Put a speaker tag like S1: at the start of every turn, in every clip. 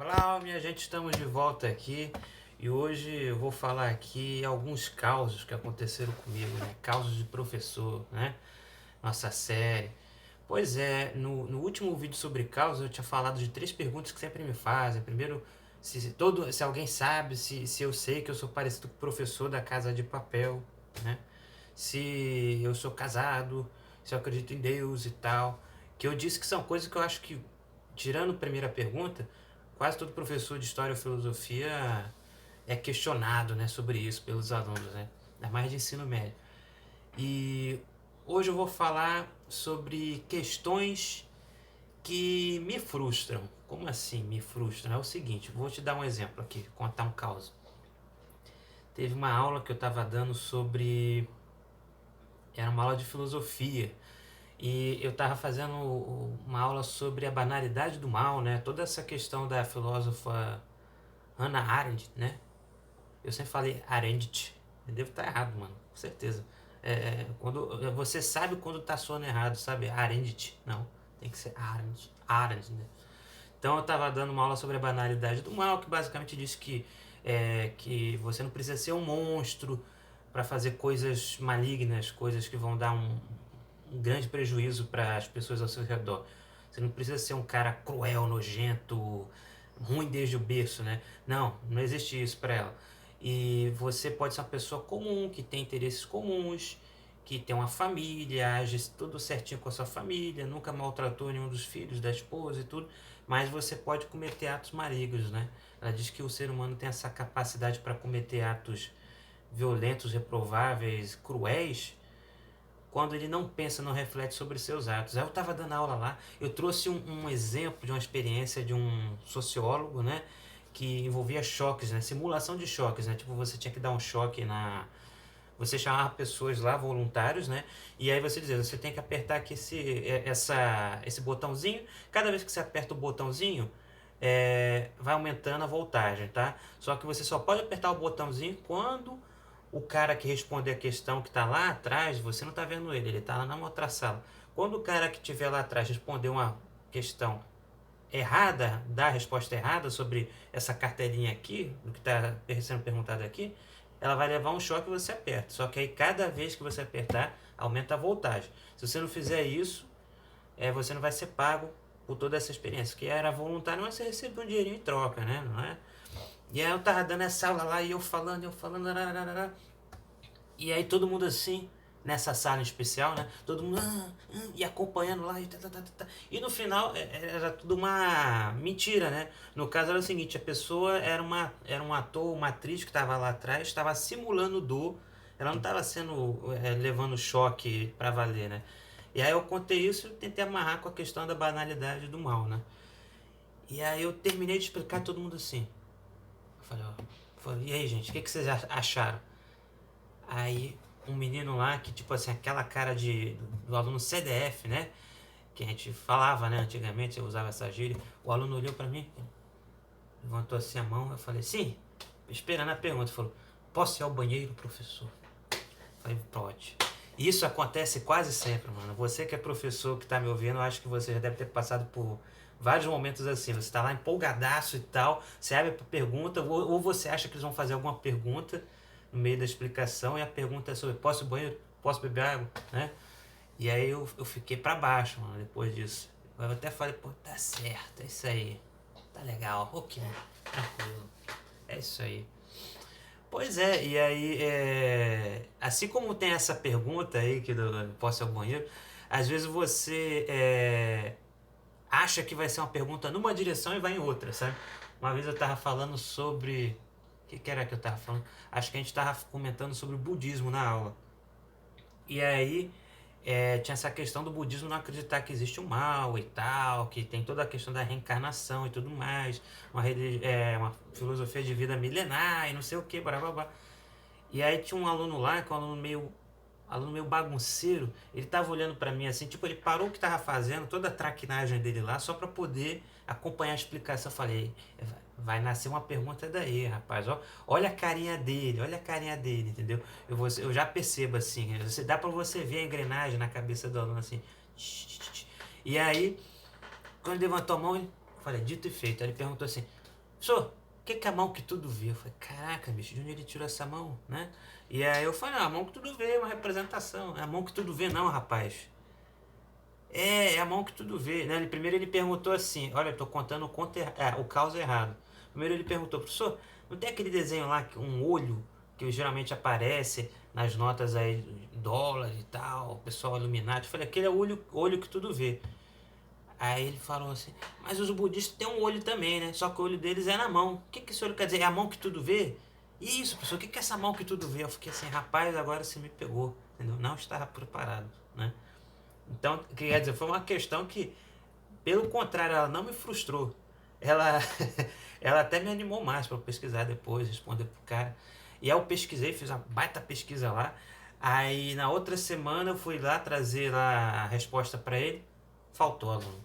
S1: Olá, minha gente, estamos de volta aqui e hoje eu vou falar aqui alguns causos que aconteceram comigo, né? Causos de professor, né? Nossa série. Pois é, no último vídeo sobre causas eu tinha falado de 3 perguntas que sempre me fazem. Primeiro, se alguém sabe, se eu sei que eu sou parecido com o professor da Casa de Papel, né? Se eu sou casado, se eu acredito em Deus e tal. Que eu disse que são coisas que eu acho que, tirando a primeira pergunta, quase todo professor de história ou filosofia é questionado, né, sobre isso pelos alunos, né? Ainda mais de ensino médio. E hoje eu vou falar sobre questões que me frustram. Como assim me frustram? É o seguinte, vou te dar um exemplo aqui, contar um caso. Teve uma aula que eu estava dando sobre... Era uma aula de filosofia. E eu estava fazendo uma aula sobre a banalidade do mal, né? Toda essa questão da filósofa Hannah Arendt, né? Eu sempre falei Arendt. Eu devo estar errado, mano. Com certeza. Quando, você sabe quando tá soando errado, sabe? Arendt. Não. Tem que ser Arendt. Arendt, né? Então eu estava dando uma aula sobre a banalidade do mal, que basicamente disse que você não precisa ser um monstro para fazer coisas malignas, coisas que vão dar um grande prejuízo para as pessoas ao seu redor. Você não precisa ser um cara cruel, nojento, ruim desde o berço, né? Não, não existe isso para ela. E você pode ser uma pessoa comum, que tem interesses comuns, que tem uma família, age tudo certinho com a sua família, nunca maltratou nenhum dos filhos, da esposa e tudo, mas você pode cometer atos malignos, né? Ela diz que o ser humano tem essa capacidade para cometer atos violentos, reprováveis, cruéis, quando ele não pensa, não reflete sobre seus atos. Aí eu estava dando aula lá, eu trouxe um exemplo de uma experiência de um sociólogo, né, que envolvia choques, né, simulação de choques, né, tipo você tinha que dar um choque na... Você chamava pessoas lá, voluntários, né? E aí você dizia, você tem que apertar aqui esse botãozinho. Cada vez que você aperta o botãozinho, vai aumentando a voltagem, tá? Só que você só pode apertar o botãozinho quando o cara que responder a questão que está lá atrás, você não está vendo ele está lá na outra sala. Quando o cara que estiver lá atrás responder uma questão errada, dar a resposta errada sobre essa cartelinha aqui, do que está sendo perguntado aqui, ela vai levar um choque e você aperta. Só que aí cada vez que você apertar, aumenta a voltagem. Se você não fizer isso, você não vai ser pago por toda essa experiência. Que era voluntário, mas você recebe um dinheirinho em troca, né? Não é? E aí eu tava dando essa aula lá e eu falando, e aí todo mundo assim, nessa sala em especial, né? Todo mundo e acompanhando lá e no final era tudo uma mentira, né? No caso era o seguinte, a pessoa era um ator, uma atriz que estava lá atrás, estava simulando dor, ela não estava sendo levando choque para valer, né? E aí eu contei isso e tentei amarrar com a questão da banalidade do mal, né? E aí eu terminei de explicar todo mundo assim. Eu falei, e aí gente, o que vocês acharam? Aí um menino lá que, tipo assim, aquela cara do aluno CDF, né? Que a gente falava, né? Antigamente eu usava essa gíria. O aluno olhou pra mim, levantou assim a mão. Eu falei, sim, esperando a pergunta. Falou, posso ir ao banheiro, professor? Eu falei, pode. Isso acontece quase sempre, mano. Você que é professor, que tá me ouvindo, eu acho que você já deve ter passado por vários momentos assim. Você tá lá empolgadaço e tal, você abre pra pergunta, ou você acha que eles vão fazer alguma pergunta no meio da explicação, e a pergunta é sobre, posso ir ao banheiro? Posso beber água? Né? E aí eu fiquei pra baixo, mano, depois disso. Eu até falei, pô, tá certo, é isso aí. Tá legal, ok, tranquilo. É isso aí. Pois é, e aí, assim como tem essa pergunta aí, que posso ir ao banheiro, às vezes você acha que vai ser uma pergunta numa direção e vai em outra, sabe? Uma vez eu tava falando sobre... O que era que eu tava falando? Acho que a gente tava comentando sobre o budismo na aula. E aí, tinha essa questão do budismo não acreditar que existe o mal e tal, que tem toda a questão da reencarnação e tudo mais, uma filosofia de vida milenar e não sei o que, blá blá blá. E aí tinha um aluno lá, que é um aluno meio bagunceiro, ele tava olhando pra mim assim, tipo, ele parou o que tava fazendo, toda a traquinagem dele lá, só pra poder acompanhar a explicação. Eu falei, vai nascer uma pergunta daí, rapaz, ó, olha a carinha dele, entendeu? Eu já percebo assim, dá pra você ver a engrenagem na cabeça do aluno assim. E aí, quando ele levantou a mão, eu falei, dito e feito. Aí ele perguntou assim, professor, o que é a mão que tudo vê? Eu falei, caraca, bicho, de onde ele tirou essa mão, né? E aí eu falei, não, a mão que tudo vê é uma representação. É a mão que tudo vê não, rapaz. É a mão que tudo vê, né? Primeiro ele perguntou assim, olha, eu tô contando o caos errado. Primeiro ele perguntou, professor, não tem aquele desenho lá, um olho, que geralmente aparece nas notas aí, dólar e tal, pessoal Illuminati. Eu falei, aquele é o olho que tudo vê. Aí ele falou assim, mas os budistas têm um olho também, né? Só que o olho deles é na mão. O que esse olho quer dizer? É a mão que tudo vê? Isso, professor, o que é essa mão que tudo vê? Eu fiquei assim, rapaz, agora você me pegou, entendeu? Não estava preparado, né? Então, quer dizer, foi uma questão que, pelo contrário, ela não me frustrou. Ela, ela até me animou mais para pesquisar depois, responder pro cara. E aí eu pesquisei, fiz uma baita pesquisa lá. Aí na outra semana eu fui lá trazer lá a resposta para ele, faltou aluno.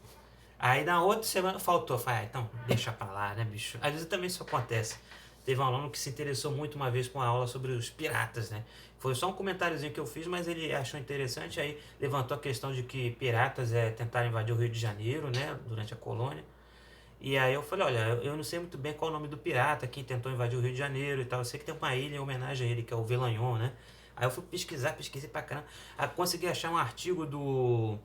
S1: Aí na outra semana faltou. Eu falei, então deixa pra lá, né, bicho? Às vezes também isso acontece. Teve um aluno que se interessou muito uma vez com a aula sobre os piratas, né? Foi só um comentáriozinho que eu fiz, mas ele achou interessante. Aí levantou a questão de que piratas tentaram invadir o Rio de Janeiro, né? Durante a colônia. E aí eu falei, olha, eu não sei muito bem qual é o nome do pirata, quem tentou invadir o Rio de Janeiro e tal. Eu sei que tem uma ilha em homenagem a ele, que é o Velanhon, né? Aí eu fui pesquisar, pesquisei pra caramba. Aí consegui achar um artigo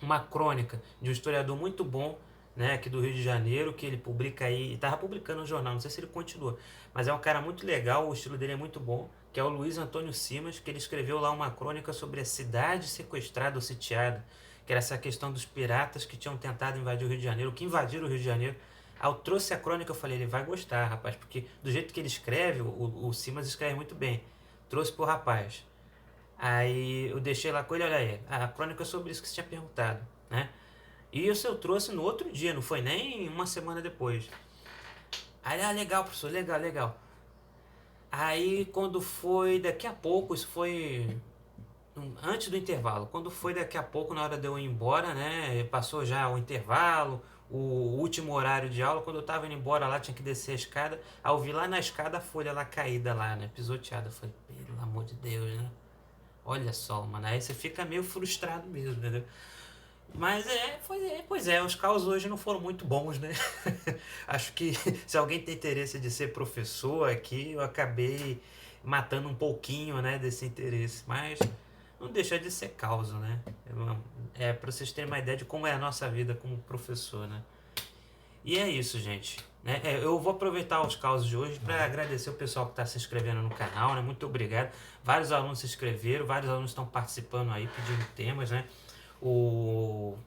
S1: uma crônica de um historiador muito bom, né, aqui do Rio de Janeiro, que ele publica aí, estava publicando no jornal, não sei se ele continua, mas é um cara muito legal, o estilo dele é muito bom, que é o Luiz Antônio Simas, que ele escreveu lá uma crônica sobre a cidade sequestrada ou sitiada, que era essa questão dos piratas que tinham tentado invadir o Rio de Janeiro, que invadiram o Rio de Janeiro. Aí eu trouxe a crônica, eu falei, ele vai gostar, rapaz, porque do jeito que ele escreve, o Simas escreve muito bem. Trouxe pro rapaz. Aí eu deixei lá com ele, olha aí, a crônica é sobre isso que você tinha perguntado, né? E isso eu trouxe no outro dia, não foi nem uma semana depois. Aí, legal, professor, legal, legal. Aí quando foi daqui a pouco, isso foi antes do intervalo, quando foi daqui a pouco, na hora de eu ir embora, né? Passou já o intervalo, o último horário de aula, quando eu tava indo embora lá, tinha que descer a escada. Aí eu vi lá na escada a folha lá caída lá, né? Pisoteada. Eu falei, pelo amor de Deus, né? Olha só, mano, aí você fica meio frustrado mesmo, entendeu? Mas pois é, os caos hoje não foram muito bons, né? Acho que se alguém tem interesse de ser professor aqui, eu acabei matando um pouquinho, né, desse interesse. Mas não deixa de ser caos, né? É para vocês terem uma ideia de como é a nossa vida como professor, né? E é isso, gente. Né? Eu vou aproveitar os causos de hoje para agradecer o pessoal que está se inscrevendo no canal, né? Muito obrigado. Vários alunos se inscreveram, vários alunos estão participando aí, pedindo temas, né? O,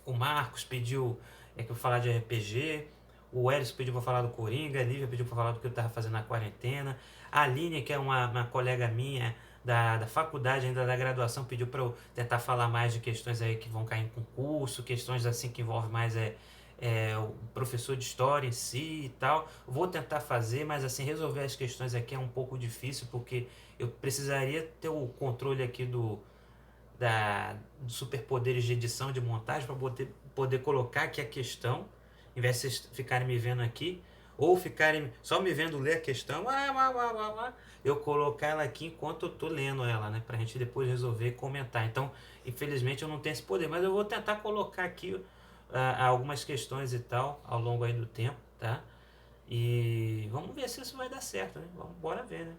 S1: o Marcos pediu que eu falar de RPG, o Elis pediu para falar do Coringa, a Lívia pediu para falar do que eu estava fazendo na quarentena, a Aline, que é uma colega minha da faculdade, ainda da graduação, pediu para eu tentar falar mais de questões aí que vão cair em concurso, questões assim que envolvem mais o professor de história em si e tal. Vou tentar fazer, mas assim, resolver as questões aqui é um pouco difícil, porque eu precisaria ter o controle aqui dos superpoderes de edição, de montagem, para poder colocar aqui a questão, em vez de vocês ficarem me vendo aqui, ou ficarem só me vendo ler a questão, eu colocar ela aqui enquanto eu tô lendo ela, né, pra gente depois resolver e comentar. Então, infelizmente eu não tenho esse poder, mas eu vou tentar colocar aqui algumas questões e tal, ao longo aí do tempo, tá? E vamos ver se isso vai dar certo, né? Vamos, bora ver, né?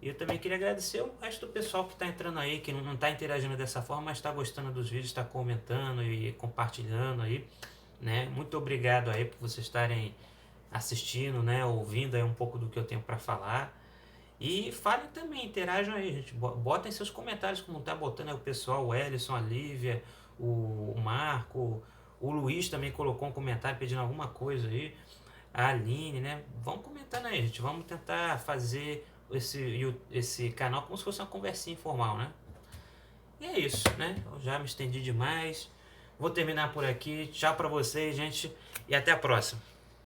S1: E eu também queria agradecer o resto do pessoal que está entrando aí, que não está interagindo dessa forma, mas está gostando dos vídeos, está comentando e compartilhando aí, né? Muito obrigado aí por vocês estarem assistindo, né? Ouvindo aí um pouco do que eu tenho para falar. E falem também, interajam aí, gente. Botem seus comentários, como tá botando aí o pessoal, o Ellison, a Lívia, o Marco, o Luiz também colocou um comentário pedindo alguma coisa aí, a Aline, né? Vamos comentando aí, gente. Vamos tentar fazer esse canal como se fosse uma conversinha informal, né? E é isso, né? Eu já me estendi demais. Vou terminar por aqui. Tchau pra vocês, gente. E até a próxima.